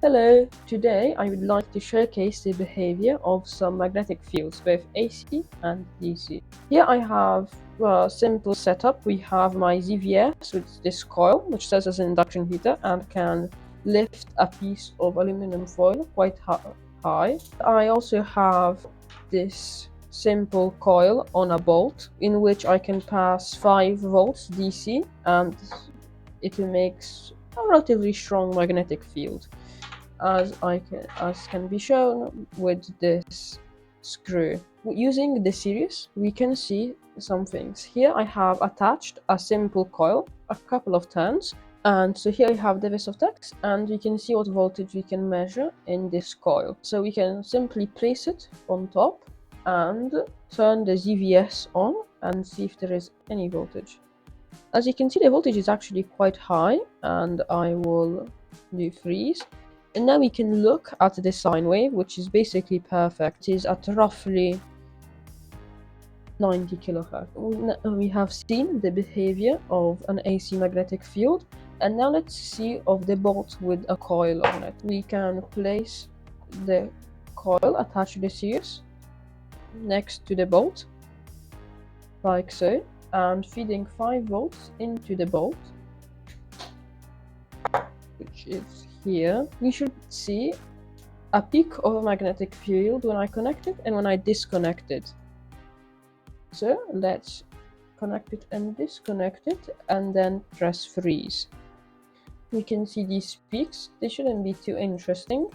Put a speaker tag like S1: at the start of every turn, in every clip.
S1: Hello, today I would like to showcase the behavior of some magnetic fields, both AC and DC. Here I have a simple setup. We have my ZVS with this coil, which serves as an induction heater and can lift a piece of aluminum foil quite high. I also have this simple coil on a bolt in which I can pass 5 volts DC, and it makes a relatively strong magnetic field, as can be shown with this screw. Using the series, we can see some things. Here I have attached a simple coil, a couple of turns, and so here I have DEWEsoft X, and we can see what voltage we can measure in this coil. So we can simply place it on top and turn the ZVS on and see if there is any voltage. As you can see, the voltage is actually quite high, and I will do freeze. And now we can look at the sine wave, which is basically perfect. It is at roughly 90 kilohertz. We have seen the behavior of an AC magnetic field, and now let's see of the bolt with a coil on it. We can place the coil attached to the series next to the bolt, like so, and feeding 5 volts into the bolt, which is here. We should see a peak of a magnetic field when I connect it and when I disconnect it. So let's connect it and disconnect it, and then press freeze. We can see these peaks. They shouldn't be too interesting.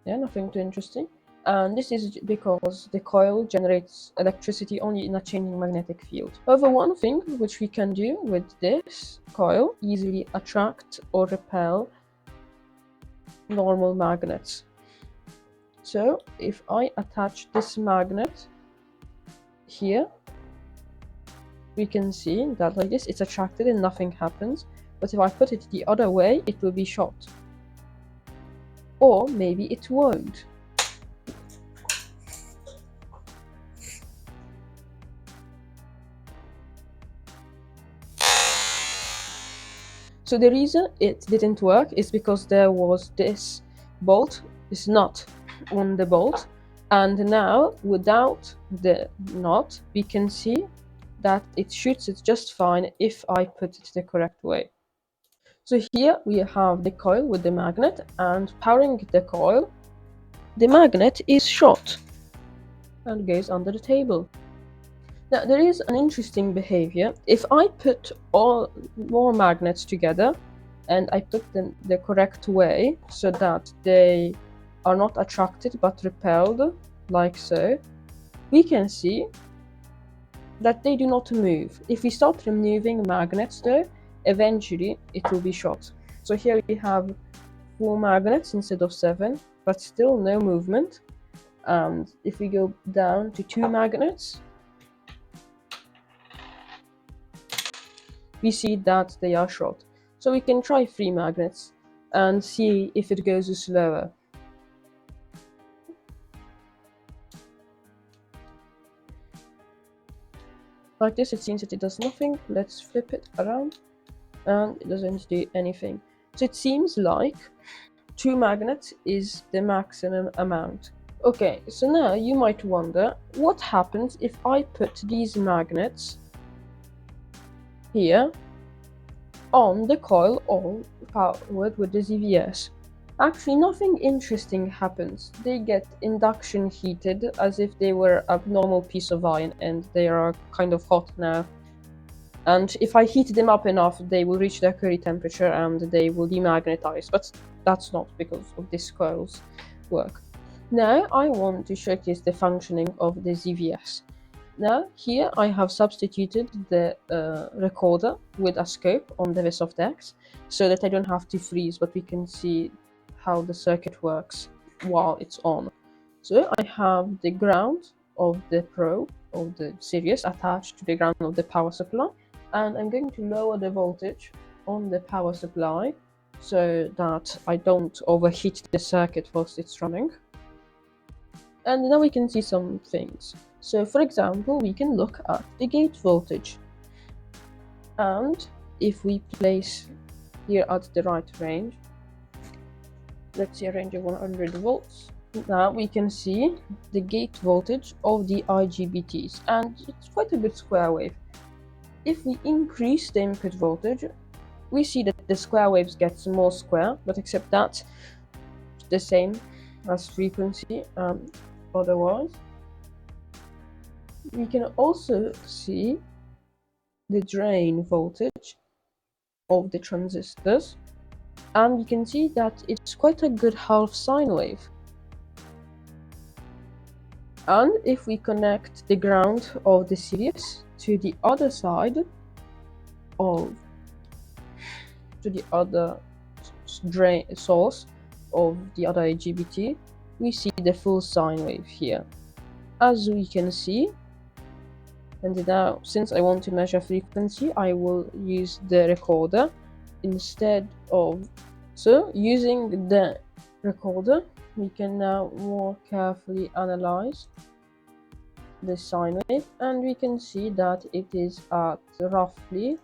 S1: Yeah, nothing too interesting. And this is because the coil generates electricity only in a changing magnetic field. However, one thing which we can do with this coil, easily attract or repel normal magnets. So if I attach this magnet here, we can see that like this, it's attracted and nothing happens. But if I put it the other way, it will be shot. Or maybe it won't. So the reason it didn't work is because there was this bolt, this nut on the bolt, and now without the nut we can see that it shoots it just fine if I put it the correct way. So here we have the coil with the magnet, and powering the coil, the magnet is shot and goes under the table. Now there is an interesting behavior. If I put all more magnets together and I put them the correct way so that they are not attracted but repelled, like so, we can see that they do not move. If we start removing magnets though, eventually it will be shot. So here we have 4 magnets instead of 7, but still no movement. And if we go down to 2 magnets, we see that they are short. So we can try 3 magnets and see if it goes slower. Like this, it seems that it does nothing. Let's flip it around, and it doesn't do anything. So it seems like 2 magnets is the maximum amount. Okay, so now you might wonder, what happens if I put these magnets here on the coil all powered with the ZVS? Actually, nothing interesting happens. They get induction heated as if they were a normal piece of iron, and they are kind of hot now. And if I heat them up enough, they will reach their Curie temperature and they will demagnetize. But that's not because of this coil's work. Now I want to showcase the functioning of the ZVS. Now here I have substituted the recorder with a scope on the DEWEsoft X so that I don't have to freeze, but we can see how the circuit works while it's on. So I have the ground of the probe of the series attached to the ground of the power supply, and I'm going to lower the voltage on the power supply so that I don't overheat the circuit whilst it's running. And now we can see some things. So for example, we can look at the gate voltage, and if we place here at the right range, let's say a range of 100 volts. Now we can see the gate voltage of the IGBTs, and it's quite a bit square wave. If we increase the input voltage, we see that the square waves get more square, but except that it's the same as frequency otherwise. We can also see the drain voltage of the transistors, and you can see that it's quite a good half sine wave. And if we connect the ground of the series to the other side of the other drain source of the other IGBT, we see the full sine wave here, as we can see. And now, since I want to measure frequency, I will use the recorder instead of... So, using the recorder, we can now more carefully analyze the sine wave, and we can see that it is at roughly...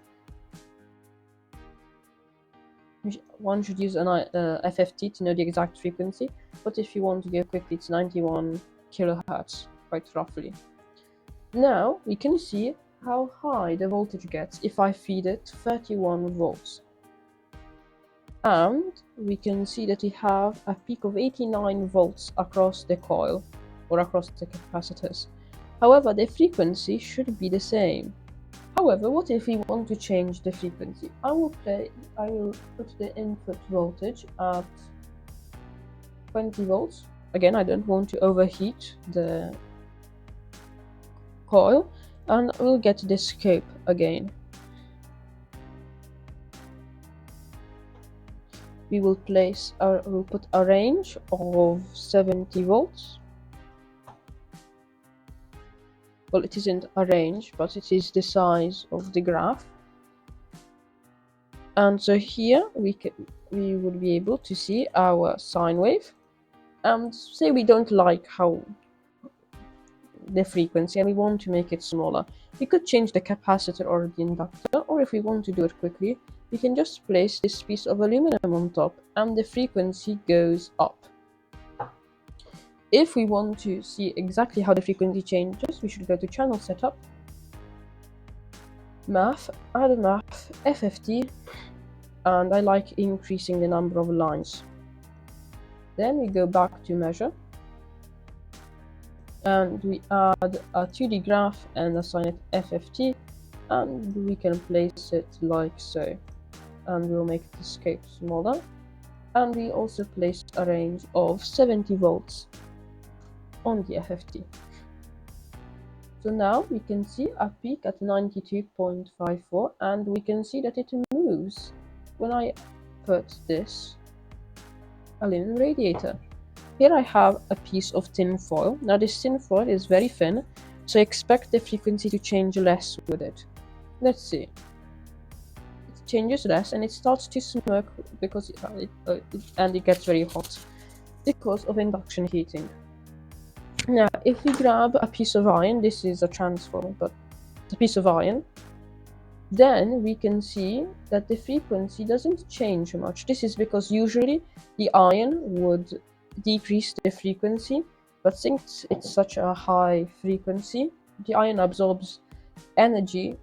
S1: One should use an FFT to know the exact frequency, but if you want to go quickly, it's 91 kilohertz, quite roughly. Now we can see how high the voltage gets if I feed it 31 volts. And we can see that we have a peak of 89 volts across the coil, or across the capacitors. However, the frequency should be the same. However, what if we want to change the frequency? I will put the input voltage at 20 volts. Again, I don't want to overheat the coil, and we'll get the scope again. We will put a range of 70 volts. Well, it isn't a range, but it is the size of the graph. And so here we would be able to see our sine wave. And say we don't like how the frequency and we want to make it smaller, we could change the capacitor or the inductor, or if we want to do it quickly, we can just place this piece of aluminum on top and the frequency goes up. If we want to see exactly how the frequency changes, we should go to channel setup, math, add math, FFT, and I like increasing the number of lines. Then we go back to measure, and we add a 2D graph and assign it FFT, and we can place it like so, and we'll make the scope smaller, and we also place a range of 70 volts on the FFT. So now we can see a peak at 92.54, and we can see that it moves when I put this aluminum radiator. Here I have a piece of tin foil. Now this tin foil is very thin, so I expect the frequency to change less with it. Let's see. It changes less and it starts to smoke because it gets very hot because of induction heating. Now if we grab a piece of iron, this is a transformer, but it's a piece of iron, then we can see that the frequency doesn't change much. This is because usually the iron would decrease the frequency, but since it's such a high frequency, the iron absorbs energy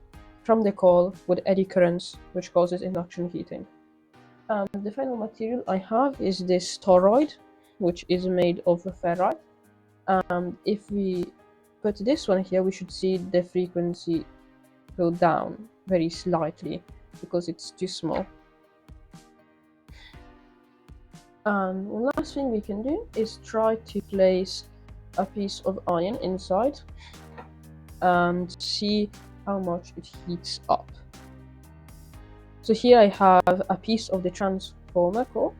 S1: from the coil with eddy currents, which causes induction heating. The final material I have is this toroid, which is made of ferrite. If we put this one here, we should see the frequency go down very slightly because it's too small. And one last thing we can do is try to place a piece of iron inside and see how much it heats up. So here I have a piece of the transformer core,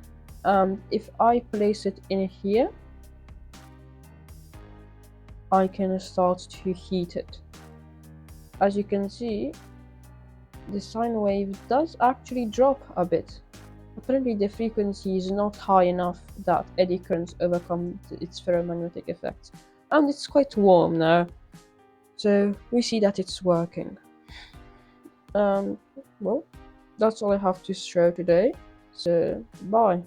S1: and if I place it in here, I can start to heat it. As you can see, the sine wave does actually drop a bit. Apparently the frequency is not high enough that eddy currents overcome its ferromagnetic effects. And it's quite warm now, so we see that it's working. Well, that's all I have to show today, so bye.